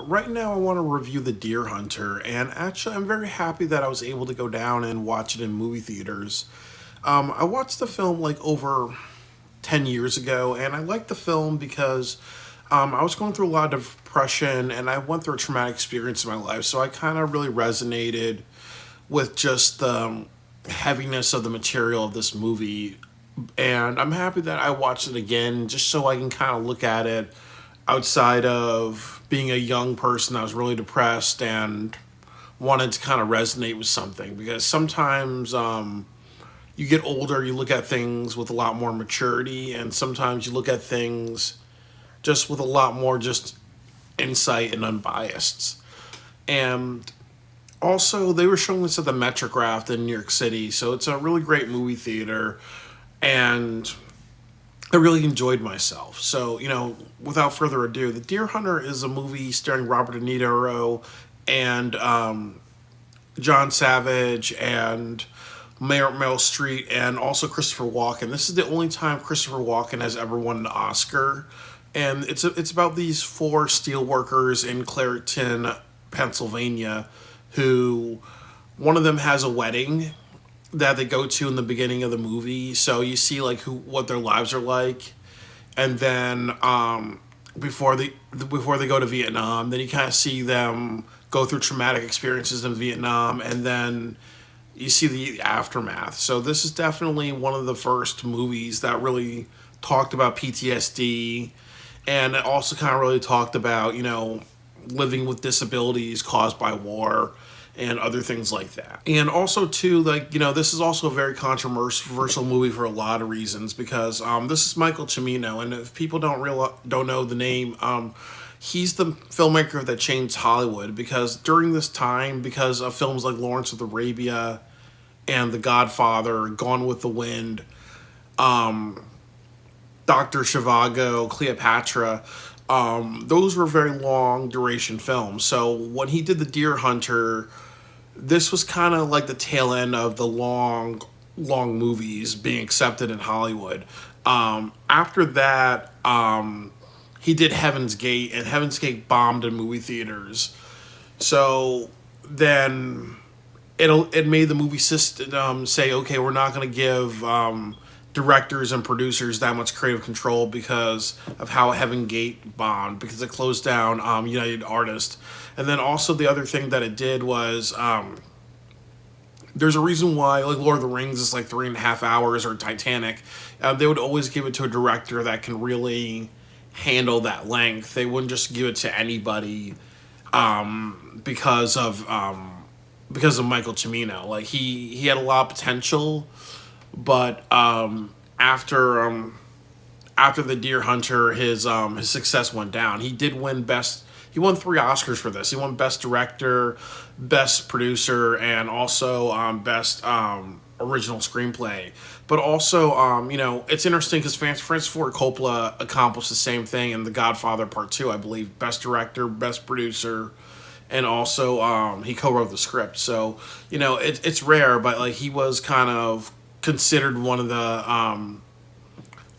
Right now, I want to review The Deer Hunter, and actually, I'm very happy that I was able to go down and watch it in movie theaters. I watched the film like over 10 years ago, and I liked the film because I was going through a lot of depression and I went through a traumatic experience in my life, so I kind of really resonated with just the heaviness of the material of this movie. And I'm happy that I watched it again just so I can kind of look at it outside of being a young person that was really depressed and wanted to kind of resonate with something. Because sometimes you get older, you look at things with a lot more maturity, and sometimes you look at things just with a lot more just insight and unbiased. And also, they were showing this at the Metrograph in New York City, so it's a really great movie theater, and I really enjoyed myself. So, without further ado, The Deer Hunter is a movie starring Robert De Niro and John Savage and Meryl Streep and also Christopher Walken. This is the only time Christopher Walken has ever won an Oscar, and it's about these four steelworkers in Clairton, Pennsylvania, who one of them has a wedding that they go to in the beginning of the movie. So you see like who what their lives are like, and then before they go to Vietnam, then you kind of see them go through traumatic experiences in Vietnam, and then you see the aftermath. So this is definitely one of the first movies that really talked about PTSD, and it also kind of really talked about living with disabilities caused by war and other things like that. And also too, like, this is also a very controversial movie for a lot of reasons because this is Michael Cimino, and if people don't know the name, he's the filmmaker that changed Hollywood because during this time, because of films like Lawrence of Arabia and The Godfather, Gone with the Wind, Dr. Zhivago, Cleopatra, those were very long duration films. So when he did The Deer Hunter, this was kind of like the tail end of the long movies being accepted in Hollywood. After that, he did Heaven's Gate, and Heaven's Gate bombed in movie theaters. So then it made the movie system say, okay, we're not going to give directors and producers that much creative control because of how Heaven Gate bombed, because it closed down United Artists. And then also the other thing that it did was there's a reason why like Lord of the Rings is like 3.5 hours, or Titanic. They would always give it to a director that can really handle that length. They wouldn't just give it to anybody because of Michael Cimino. Like he had a lot of potential, but after The Deer Hunter, his success went down. He did win best. He won 3 Oscars for this. He won Best Director, Best Producer, and also Best Original Screenplay. But also, it's interesting because Francis Ford Coppola accomplished the same thing in The Godfather Part 2, I believe. Best Director, Best Producer, and also he co-wrote the script. So, it's rare, but like he was kind of considered one of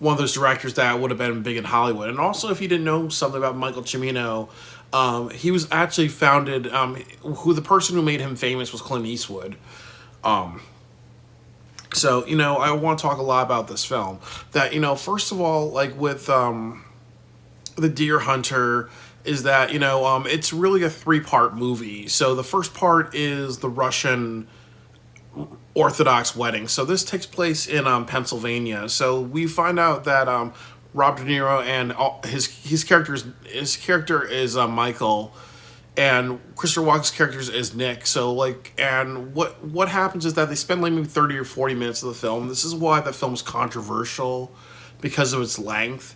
those directors that would have been big in Hollywood. And also, if you didn't know something about Michael Cimino, he was actually founded. Who the person who made him famous was Clint Eastwood. So I want to talk a lot about this film. That first of all, like with The Deer Hunter, is that it's really a 3-part movie. So the first part is the Russian Orthodox wedding. So this takes place in Pennsylvania. So we find out that Robert De Niro and his character is Michael, and Christopher Walken's character is Nick. So and what happens is that they spend like maybe 30 or 40 minutes of the film. This is why the film is controversial, because of its length.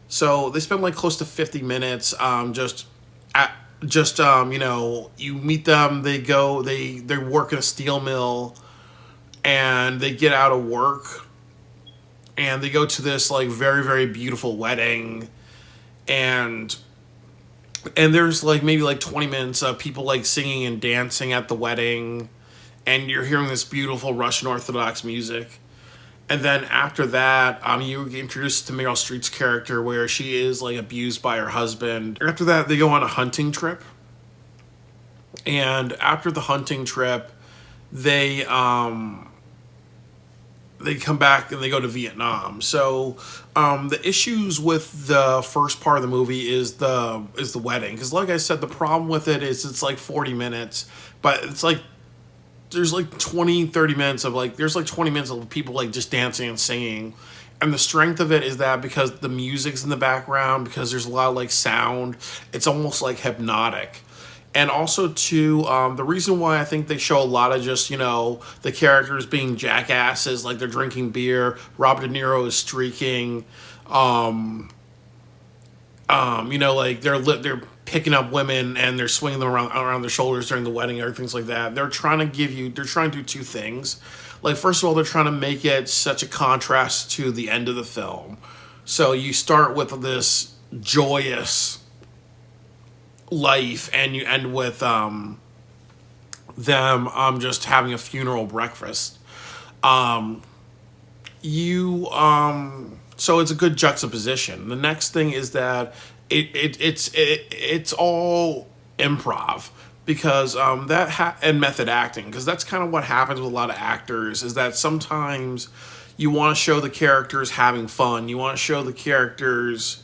So they spend like close to 50 minutes you meet them, they work in a steel mill, and they get out of work and they go to this like very, very beautiful wedding, and there's like maybe like 20 minutes of people like singing and dancing at the wedding, and you're hearing this beautiful Russian Orthodox music. And then after that, you get introduced to Meryl Streep's character, where she is like abused by her husband. After that, they go on a hunting trip, and after the hunting trip, they they come back and they go to Vietnam. So the issues with the first part of the movie is the wedding, because like I said, the problem with it is it's like 40 minutes, but it's like there's like 20, 30 minutes of like there's like 20 minutes of people like just dancing and singing. And the strength of it is that because the music's in the background, because there's a lot of like sound, it's almost like hypnotic. And also too, the reason why I think they show a lot of just, the characters being jackasses, like they're drinking beer, Robert De Niro is streaking, like they're picking up women and they're swinging them around their shoulders during the wedding or things like that. They're trying to do two things. Like, first of all, they're trying to make it such a contrast to the end of the film. So you start with this joyous life and you end with them just having a funeral breakfast. You So it's a good juxtaposition. The next thing is that it's all improv, because and method acting, because that's kind of what happens with a lot of actors, is that sometimes you want to show the characters having fun, you want to show the characters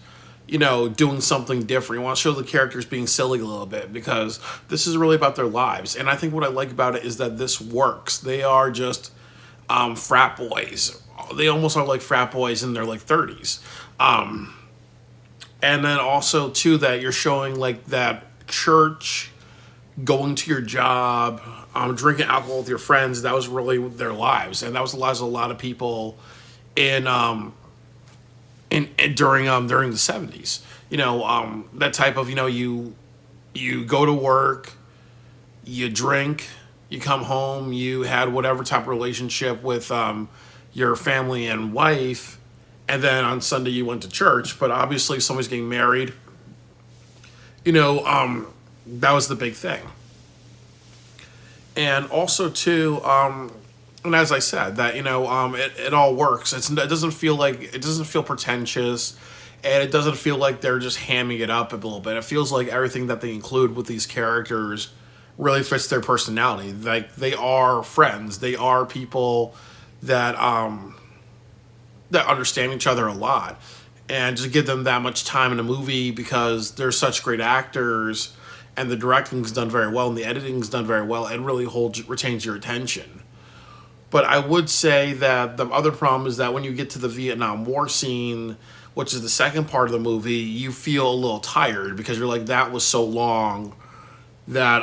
doing something different, you want to show the characters being silly a little bit, because this is really about their lives. And I think what I like about it is that this works. They are just frat boys. They almost are like frat boys in their like 30s. And then also too, that you're showing like that church, going to your job, drinking alcohol with your friends, that was really their lives, and that was the lives of a lot of people in during the 70s. That type of, you go to work, you drink, you come home, you had whatever type of relationship with your family and wife, and then on Sunday you went to church. But obviously, if somebody's getting married, that was the big thing. And also too, and as I said, that it all works. It doesn't feel pretentious, and it doesn't feel like they're just hamming it up a little bit. It feels like everything that they include with these characters really fits their personality. Like, they are friends. They are people that that understand each other a lot, and just give them that much time in a movie, because they're such great actors, and the directing's done very well and the editing's done very well, and really retains your attention. But I would say that the other problem is that when you get to the Vietnam War scene, which is the second part of the movie, you feel a little tired, because you're like, that was so long that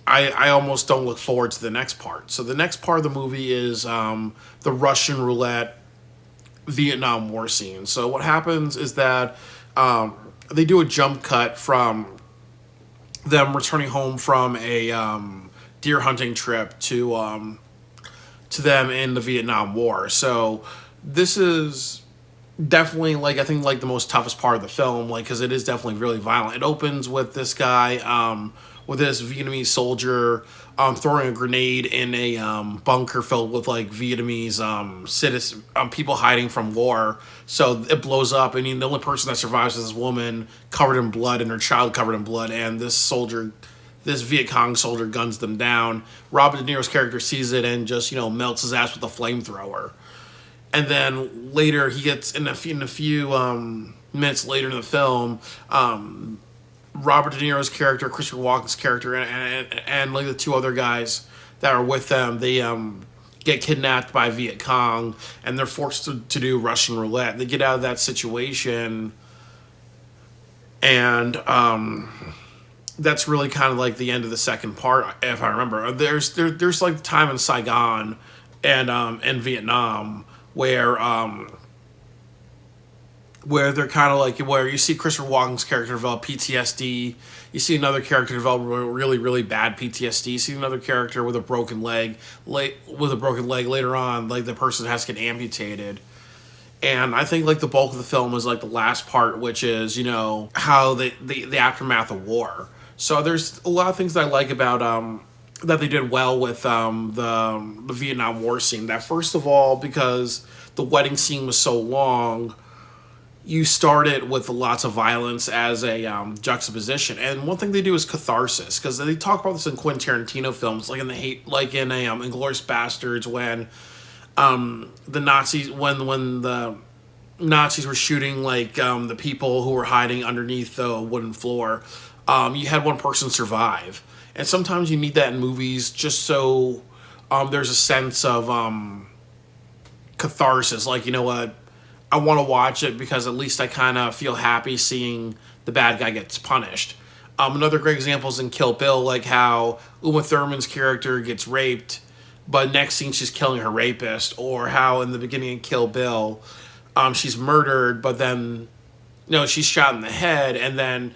I almost don't look forward to the next part. So the next part of the movie is the Russian roulette Vietnam War scene. So what happens is that they do a jump cut from them returning home from a deer hunting trip to them in the Vietnam War. So this is definitely, like, I think, like, the most toughest part of the film, like, because it is definitely really violent. It opens with this guy, with this Vietnamese soldier throwing a grenade in a bunker filled with like Vietnamese citizen people hiding from war. So it blows up, and the only person that survives is this woman covered in blood and her child covered in blood. And this Viet Cong soldier guns them down. Robert De Niro's character sees it and just melts his ass with a flamethrower. And then later he gets in a few minutes later in the film, Robert De Niro's character, Christopher Walken's character, and like the two other guys that are with them, they get kidnapped by Viet Cong, and they're forced to do Russian roulette. They get out of that situation, and that's really kind of like the end of the second part, if I remember. There's like time in Saigon and in Vietnam where they're kind of like, where you see Christopher Walken's character develop PTSD. You see another character develop really, really bad PTSD. You see another character with a broken leg. Later on, like, the person has to get amputated. And I think like the bulk of the film is like the last part, which is how the aftermath of war. So there's a lot of things that I like about that they did well with the Vietnam War scene. That first of all, because the wedding scene was so long, you started with lots of violence as a juxtaposition. And one thing they do is catharsis, because they talk about this in Quentin Tarantino films, like in the hate, like in a Inglourious Bastards, when the Nazis, when the Nazis were shooting like the people who were hiding underneath the wooden floor. You had one person survive, and sometimes you need that in movies just so there's a sense of catharsis. Like, you know what, I want to watch it because at least I kind of feel happy seeing the bad guy gets punished. Another great example is in Kill Bill, like how Uma Thurman's character gets raped, but next scene she's killing her rapist, or how in the beginning of Kill Bill, she's murdered, but then she's shot in the head, and then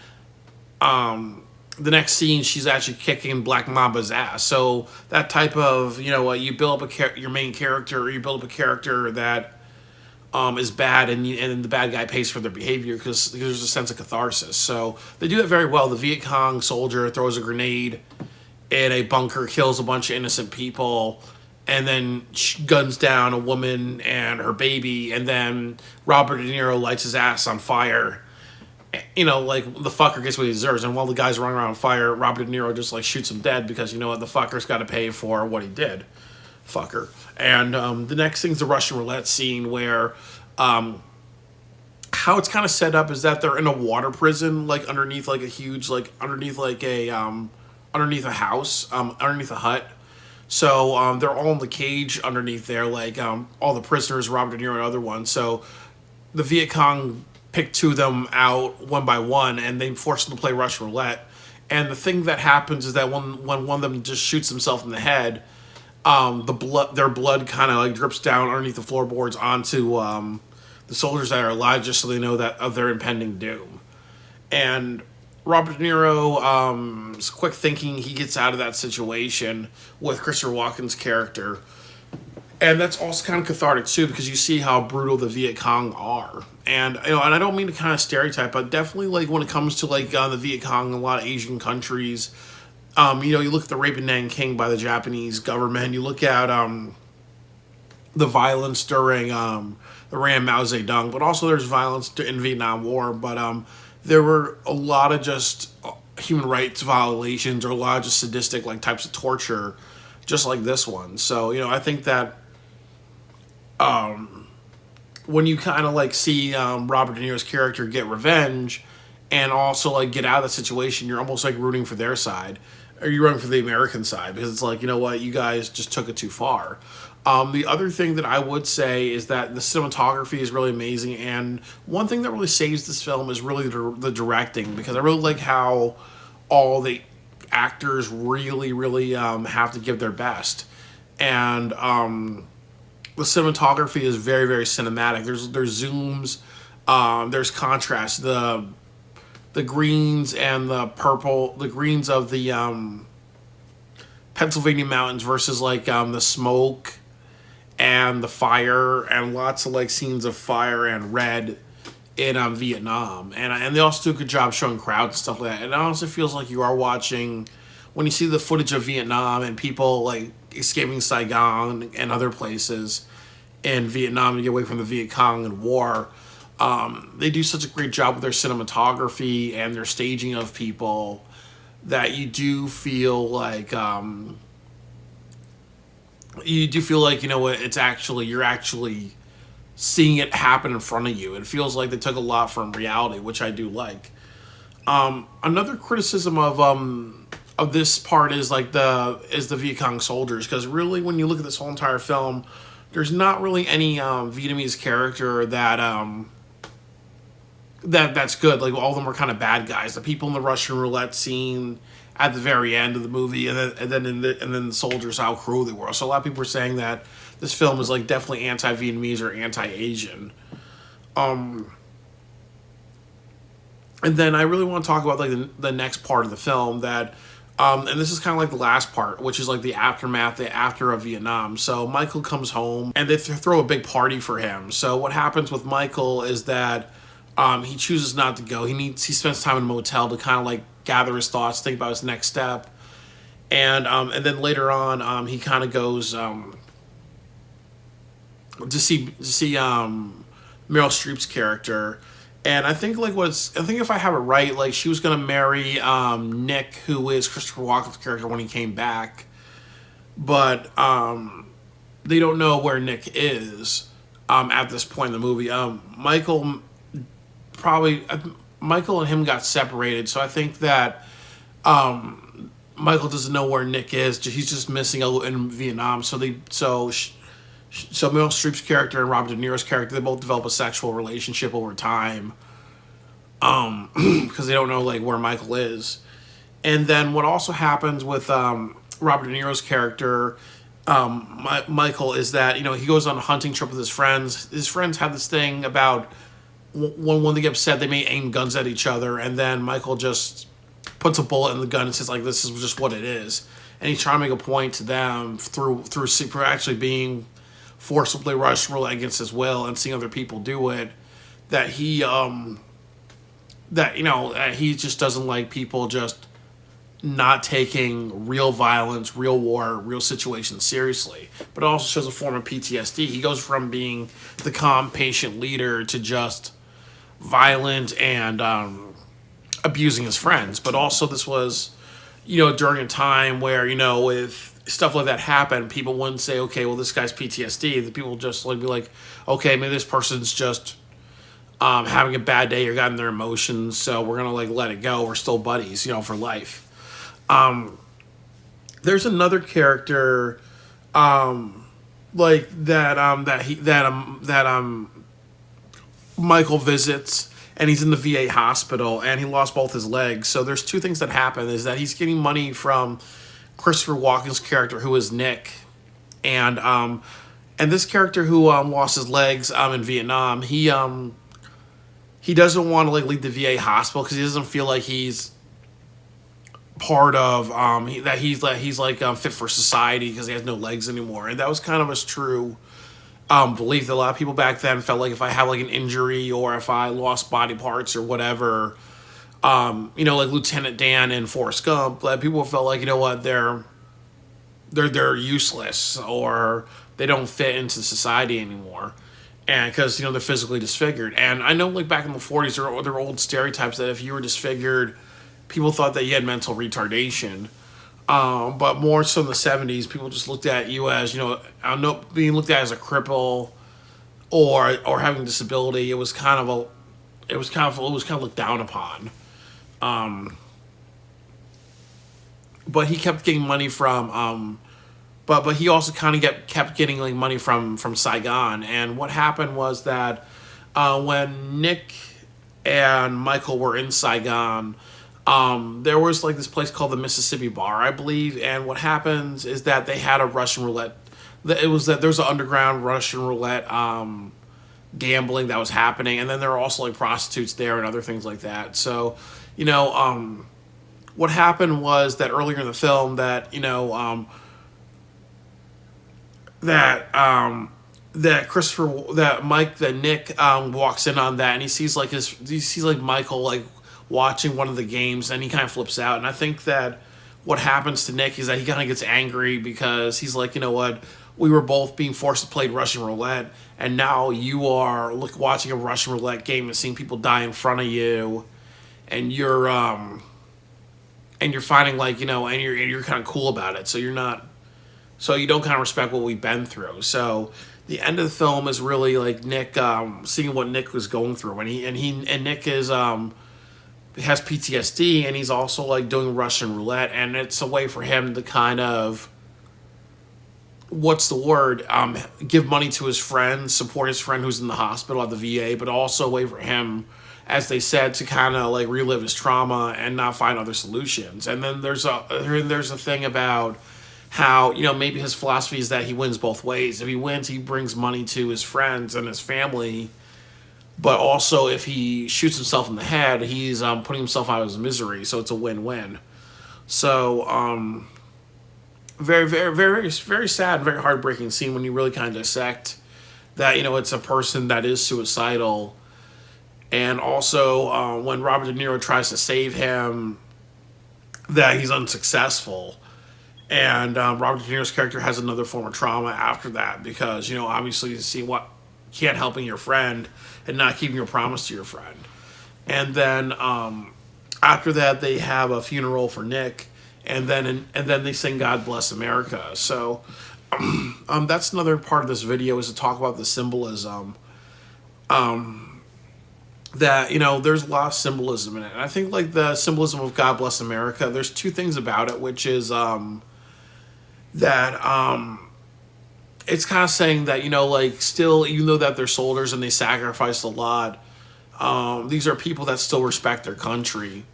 the next scene she's actually kicking Black Mamba's ass. So that type of you build up your main character, or you build up a character that is bad, and the bad guy pays for their behavior because there's a sense of catharsis. So they do that very well. The Viet Cong soldier throws a grenade in a bunker, kills a bunch of innocent people, and then guns down a woman and her baby, and then Robert De Niro lights his ass on fire. Like, the fucker gets what he deserves. And while the guy's running around on fire, Robert De Niro just like shoots him dead because the fucker's got to pay for what he did. Fucker. And the next thing's the Russian roulette scene, where how it's kind of set up is that they're in a water prison, like underneath like a huge, like underneath like a underneath a house, underneath a hut. So they're all in the cage underneath there, like all the prisoners, Robert De Niro and other ones. So the Viet Cong pick two of them out one by one, and they force them to play Russian roulette. And the thing that happens is that when one of them just shoots himself in the head, their blood kind of like drips down underneath the floorboards onto the soldiers that are alive, just so they know that of their impending doom. And Robert De Niro, quick thinking, he gets out of that situation with Christopher Walken's character. And that's also kind of cathartic too, because you see how brutal the Viet Cong are. And and I don't mean to kind of stereotype, but definitely like when it comes to like the Viet Cong in a lot of Asian countries, you look at the rape in Nanking by the Japanese government. You look at the violence during the reign of Mao Zedong, but also there's violence in Vietnam War. But there were a lot of just human rights violations, or a lot of just sadistic like types of torture, just like this one. So I think that when you kind of like see Robert De Niro's character get revenge and also like get out of the situation, you're almost like rooting for their side, or you're rooting for the American side, because it's like, what, you guys just took it too far. The other thing that I would say is that the cinematography is really amazing, and one thing that really saves this film is really the directing, because I really like how all the actors really, really have to give their best. And the cinematography is very, very cinematic. There's zooms, there's contrast. The greens and the purple, the greens of the Pennsylvania mountains versus like the smoke and the fire, and lots of like scenes of fire and red in Vietnam. And they also do a good job showing crowds and stuff like that. And it honestly feels like you are watching, when you see the footage of Vietnam and people like escaping Saigon and other places in Vietnam to get away from the Viet Cong and war. They do such a great job with their cinematography and their staging of people that you do feel like it's actually, you're actually seeing it happen in front of you. It feels like they took a lot from reality, which I do like. Another criticism of this part is like the Viet Cong soldiers, because really when you look at this whole entire film, there's not really any Vietnamese character that's good. Like, all of them are kind of bad guys. The people in the Russian roulette scene at the very end of the movie, and then the soldiers, how cruel they were. So a lot of people are saying that this film is like definitely anti-Vietnamese or anti-Asian. And then I really want to talk about like the next part of the film that, and this is kind of like the last part, which is like the aftermath, the after of Vietnam. So Michael comes home and they throw a big party for him. So what happens with Michael is that he chooses not to go. He spends time in a motel to kind of like gather his thoughts, think about his next step. and then later on, he kind of goes to see Meryl Streep's character. And I think I think if I have it right, like she was gonna marry Nick, who is Christopher Walken's character when he came back, but they don't know where Nick is at this point in the movie. Probably Michael and him got separated, so I think that Michael doesn't know where Nick is. He's just missing in Vietnam. So Meryl Streep's character and Robert De Niro's character, they both develop a sexual relationship over time, because they don't know like where Michael is. And then what also happens with Robert De Niro's character, Michael, is that he goes on a hunting trip with his friends. His friends have this thing about when they get upset, they may aim guns at each other, and then Michael just puts a bullet in the gun and says like, "This is just what it is." And he's trying to make a point to them through actually being forcibly rushed really against his will and seeing other people do it, that he he just doesn't like people just not taking real violence, real war, real situations seriously. But it also shows a form of PTSD. He goes from being the calm, patient leader to just violent and abusing his friends. But also this was, during a time where, with stuff like that happened, people wouldn't say, okay, well, this guy's PTSD. The people just like be like, okay, maybe this person's just having a bad day or got in their emotions, so we're gonna like let it go. We're still buddies, for life. There's another character, like that Michael visits, and he's in the VA hospital, and he lost both his legs. So there's two things that happen: is that he's getting money from Christopher Walken's character, who is Nick, and this character who lost his legs in Vietnam, he doesn't want to like leave the VA hospital because he doesn't feel like he's part of he's fit for society because he has no legs anymore. And that was kind of his true belief, that a lot of people back then felt like if I had like an injury or if I lost body parts or whatever, like Lieutenant Dan in Forrest Gump, that people felt like, what, they're useless or they don't fit into society anymore. And because, they're physically disfigured. And I know like back in the 40s, there were old stereotypes that if you were disfigured, people thought that you had mental retardation. But more so in the 70s, people just looked at you as, being looked at as a cripple or having a disability. It was kind of looked down upon. But he kept getting money from, but he also kind of kept getting like money from Saigon. And what happened was that when Nick and Michael were in Saigon, there was like this place called the Mississippi Bar, I believe. And what happens is that they had a Russian roulette. There was an underground Russian roulette gambling that was happening, and then there were also like prostitutes there and other things like that. So, what happened was that earlier in the film that Nick walks in on that, and he sees like Michael like watching one of the games, and he kind of flips out. And I think that what happens to Nick is that he kind of gets angry because he's like, what, we were both being forced to play Russian roulette, and now you are watching a Russian roulette game and seeing people die in front of you, and you're finding like, and you're kind of cool about it. So so you don't kind of respect what we've been through. So the end of the film is really like Nick seeing what Nick was going through, and Nick is has PTSD, and he's also like doing Russian roulette, and it's a way for him to kind of, what's the word, give money to his friend, support his friend who's in the hospital at the VA, but also a way for him, as they said, to kind of like relive his trauma and not find other solutions. And then there's a thing about how, maybe his philosophy is that he wins both ways. If he wins, he brings money to his friends and his family, but also if he shoots himself in the head, he's putting himself out of his misery. So it's a win-win. So very, very, very, very sad, very heartbreaking scene when you really kind of dissect that, it's a person that is suicidal. And also when Robert De Niro tries to save him, that he's unsuccessful. And Robert De Niro's character has another form of trauma after that because, obviously you see what can't helping your friend and not keeping your promise to your friend. And then after that, they have a funeral for Nick, and then they sing "God Bless America." So that's another part of this video, is to talk about the symbolism. That there's a lot of symbolism in it, and I think like the symbolism of "God Bless America." There's two things about it, which is that it's kind of saying that like still, even though that they're soldiers and they sacrificed a lot, these are people that still respect their country.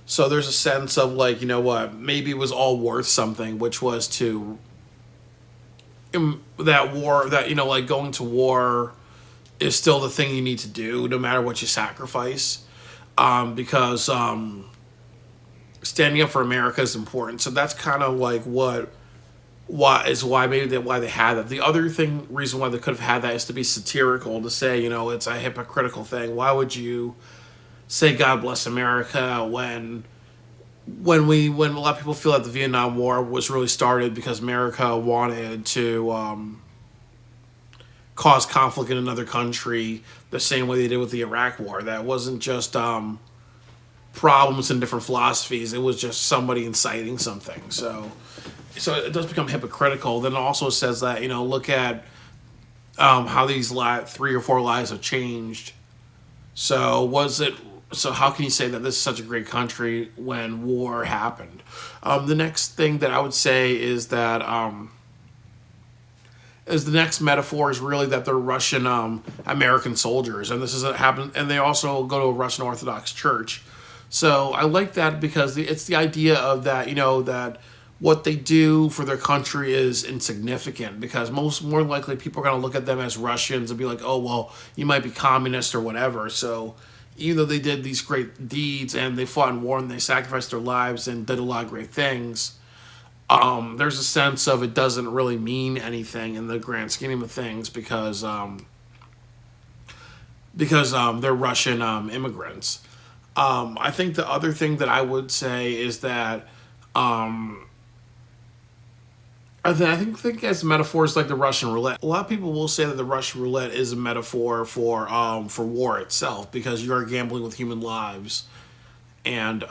So there's a sense of like, what, maybe it was all worth something, which was to that war, that like going to war is still the thing you need to do no matter what you sacrifice, because standing up for America is important. So that's kind of like why maybe why they had that. The other reason why they could have had that is to be satirical, to say it's a hypocritical thing. Why would you say "God Bless America" when a lot of people feel that the Vietnam War was really started because America wanted to cause conflict in another country the same way they did with the Iraq War? That wasn't just problems and different philosophies. It was just somebody inciting something. So it does become hypocritical. Then it also says that look at how these 3 or 4 lives have changed. So how can you say that this is such a great country when war happened? The next thing that I would say is that the next metaphor is really that they're Russian American soldiers, and this is happen. And they also go to a Russian Orthodox church. So I like that because it's the idea of that that what they do for their country is insignificant, because more likely people are going to look at them as Russians and be like, oh well, you might be communist or whatever. So even though they did these great deeds and they fought in war and they sacrificed their lives and did a lot of great things, there's a sense of it doesn't really mean anything in the grand scheme of things because they're Russian immigrants. I think the other thing that I would say is that I think as metaphors like the Russian roulette, a lot of people will say that the Russian roulette is a metaphor for war itself, because you are gambling with human lives, and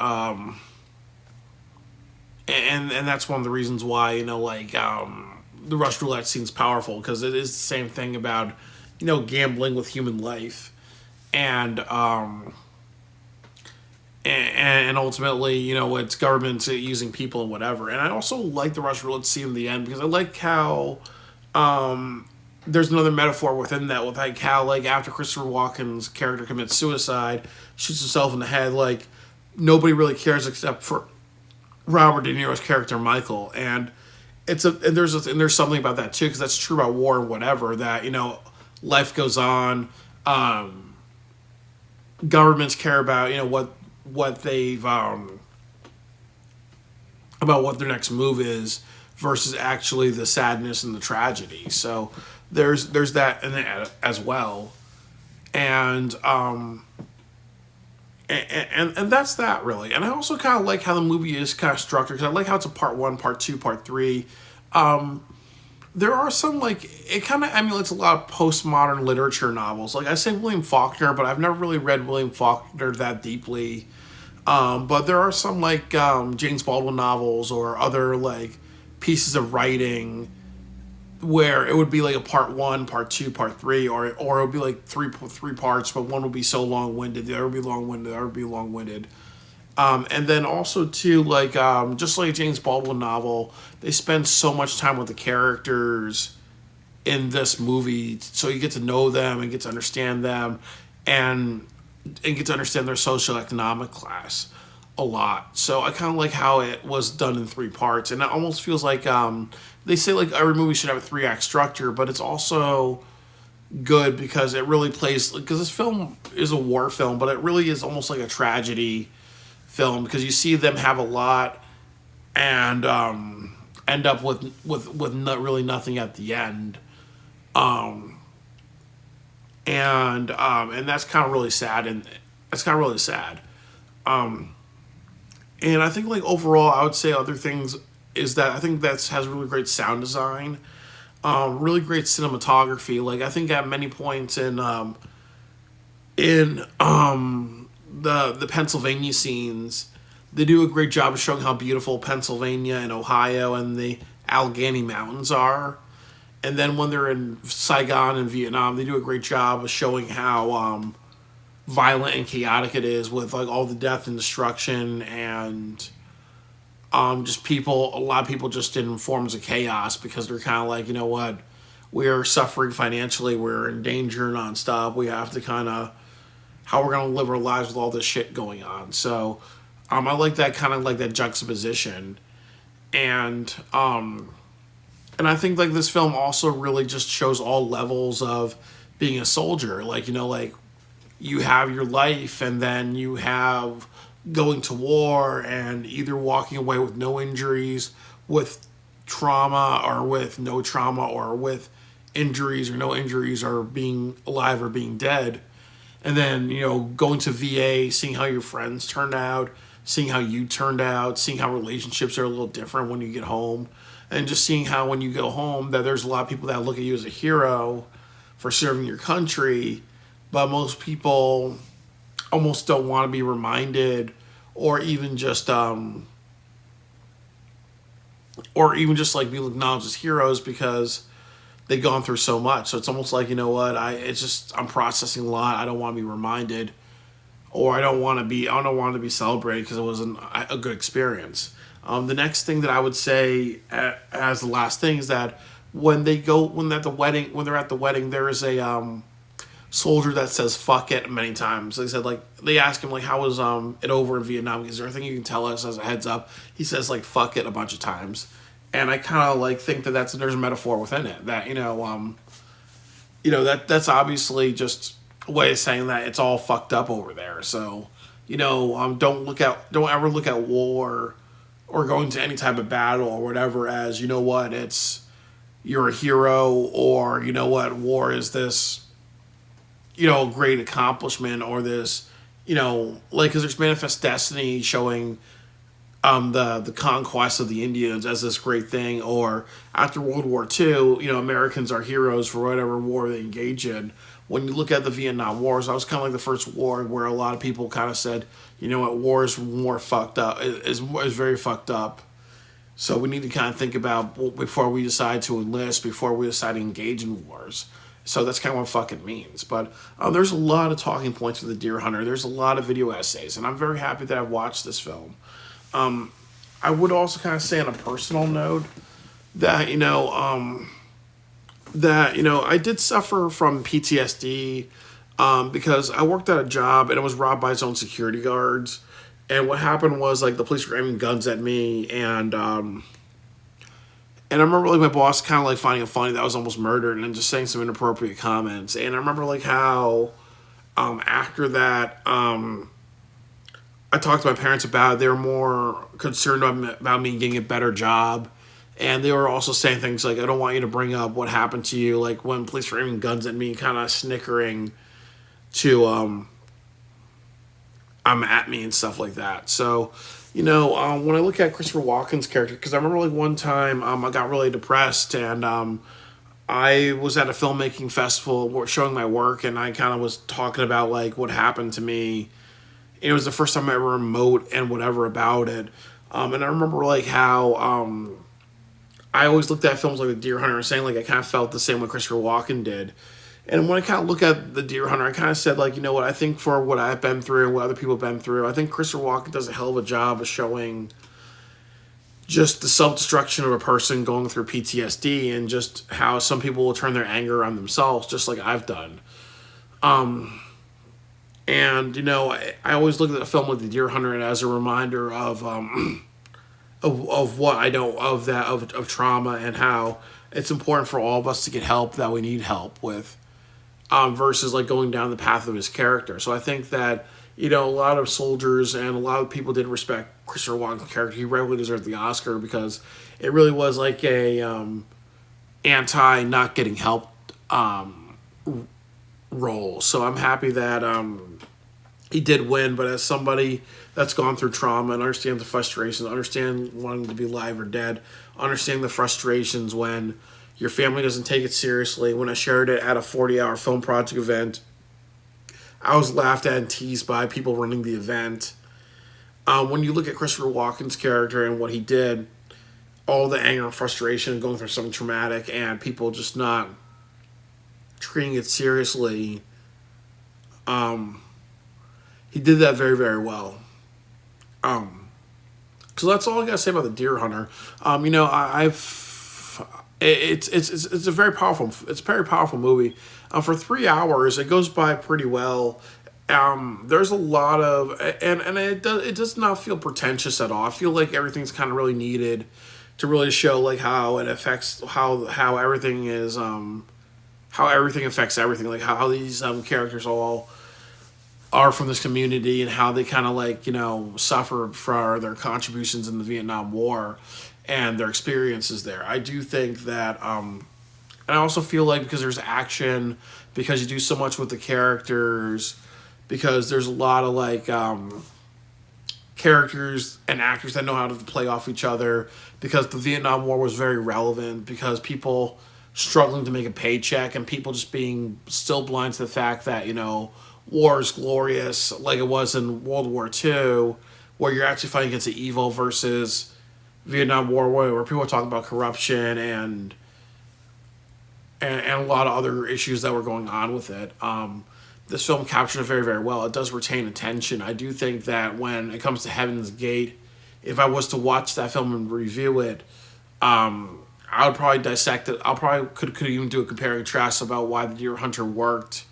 and that's one of the reasons why the Russian roulette seems powerful, because it is the same thing about gambling with human life, and and ultimately, it's governments using people and whatever. And I also like the Russian roulette scene in the end, because I like how there's another metaphor within that, with like how like after Christopher Walken's character commits suicide, shoots himself in the head, like nobody really cares except for Robert De Niro's character Michael. And there's something about that too, because that's true about war and whatever, that life goes on. Governments care about what they've about what their next move is, versus actually the sadness and the tragedy. So there's that in it as well, and and that's that really. And I also kind of like how the movie is kind of structured, because I like how it's a part 1, part 2, part 3. There are some, like, it kind of emulates a lot of postmodern literature novels. Like I say William Faulkner, but I've never really read William Faulkner that deeply. But there are some like James Baldwin novels or other like pieces of writing where it would be like a part 1, part 2, part 3, or it would be like three parts, but one would be so long winded, the other would be long winded, the other would be long winded. And then also too, like just like a James Baldwin novel, they spend so much time with the characters in this movie, so you get to know them and get to understand them, and get to understand their socioeconomic class a lot. So I kind of like how it was done in 3 parts, and it almost feels like they say like every movie should have a 3-act structure, but it's also good because it really plays, because this film is a war film, but it really is almost like a tragedy film, because you see them have a lot and end up with not really nothing at the end, and that's kind of really sad, and it's kind of really sad. And I think like overall, I would say other things is that I think that has really great sound design, really great cinematography. Like I think at many points in the Pennsylvania scenes, they do a great job of showing how beautiful Pennsylvania and Ohio and the Allegheny Mountains are. And then when they're in Saigon and Vietnam, they do a great job of showing how violent and chaotic it is with like all the death and destruction and just people. A lot of people just in forms of chaos because they're kind of like, you know what, we're suffering financially, we're in danger nonstop. We have to kind of how we're gonna live our lives with all this shit going on. So I like that kind of like that juxtaposition, and and I think like this film also really just shows all levels of being a soldier. Like like you have your life, and then you have going to war, and either walking away with no injuries, with trauma, or with no trauma, or with injuries or no injuries, or being alive or being dead. And then going to VA, seeing how your friends turned out, seeing how you turned out, seeing how relationships are a little different when you get home, and just seeing how when you go home that there's a lot of people that look at you as a hero for serving your country, but most people almost don't want to be reminded, or even just like be acknowledged as heroes because they've gone through so much. So it's almost like, what, I'm processing a lot. I don't want to be reminded, or I don't want to be celebrated because it wasn't a good experience. The next thing that I would say as the last thing is that when they're at the wedding, there is a soldier that says "fuck it" many times. They said, like, they ask him, like, how was it over in Vietnam? Is there anything you can tell us as a heads up? He says, like, "fuck it" a bunch of times, and I kind of like think that there's a metaphor within it that that's obviously just a way of saying that it's all fucked up over there. So don't ever look at war or going to any type of battle or whatever as it's you're a hero, or war is this great accomplishment, or this like, because there's Manifest Destiny showing the conquest of the Indians as this great thing, or after World War II, Americans are heroes for whatever war they engage in. When you look at the Vietnam Wars, that was kind of like the first war where a lot of people kind of said, war is more fucked up, is very fucked up. So we need to kind of think about before we decide to enlist, before we decide to engage in wars. So that's kind of what fucking means. But there's a lot of talking points with the Deer Hunter. There's a lot of video essays, and I'm very happy that I've watched this film. I would also kind of say on a personal note that I did suffer from PTSD because I worked at a job and it was robbed by its own security guards. And what happened was, like, the police were aiming guns at me, and I remember, like, my boss kind of like finding it funny that I was almost murdered and just saying some inappropriate comments. And I remember, like, how after that I talked to my parents about it. They were more concerned about me getting a better job. And they were also saying things like, I don't want you to bring up what happened to you, like when police were aiming guns at me, kind of snickering to at me and stuff like that. So, when I look at Christopher Walken's character, because I remember, like, one time I got really depressed, and I was at a filmmaking festival showing my work, and I kind of was talking about, like, what happened to me. It was the first time I ever wrote and whatever about it. And I remember, like, how I always looked at films like The Deer Hunter and saying, like, I kind of felt the same way Christopher Walken did. And when I kind of look at The Deer Hunter, I kind of said, like, you know what, I think for what I've been through and what other people have been through, I think Christopher Walken does a hell of a job of showing just the self-destruction of a person going through PTSD, and just how some people will turn their anger on themselves, just like I've done. And, I always look at a film like The Deer Hunter as a reminder of what I know of trauma, and how it's important for all of us to get help that we need help with, versus, like, going down the path of his character. So I think that, a lot of soldiers and a lot of people did respect Christopher Walken's character. He rightfully deserved the Oscar because it really was like a anti not getting help role. So I'm happy that he did win, but as somebody that's gone through trauma and understands the frustrations, understand wanting to be alive or dead, understand the frustrations when your family doesn't take it seriously. When I shared it at a 40-hour film project event, I was laughed at and teased by people running the event. When you look at Christopher Walken's character and what he did, all the anger and frustration and going through something traumatic and people just not treating it seriously, he did that very, very well. Um, so that's all I gotta say about the Deer Hunter. I've it's a very powerful movie. For 3 hours, it goes by pretty well. There's a lot of and it does not feel pretentious at all. I feel like everything's kind of really needed to really show like how it affects how everything is how everything affects everything, like how these characters all are from this community and how they kind of like suffer for their contributions in the Vietnam War and their experiences there. I do think that and I also feel like because there's action, because you do so much with the characters, because there's a lot of like characters and actors that know how to play off each other, because the Vietnam War was very relevant, because people struggling to make a paycheck and people just being still blind to the fact that war is glorious, like it was in World War II, where you're actually fighting against the evil, versus Vietnam War, where people are talking about corruption and a lot of other issues that were going on with it. This film captured it very, very well. It does retain attention. I do think that when it comes to Heaven's Gate, if I was to watch that film and review it, I would probably dissect it. I'll probably could even do a compare and contrast about why The Deer Hunter worked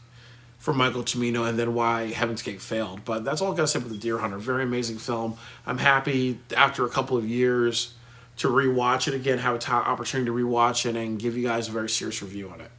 for Michael Cimino and then why Heaven's Gate failed. But that's all I gotta say about The Deer Hunter. Very amazing film. I'm happy after a couple of years to rewatch it again, have an opportunity to rewatch it and give you guys a very serious review on it.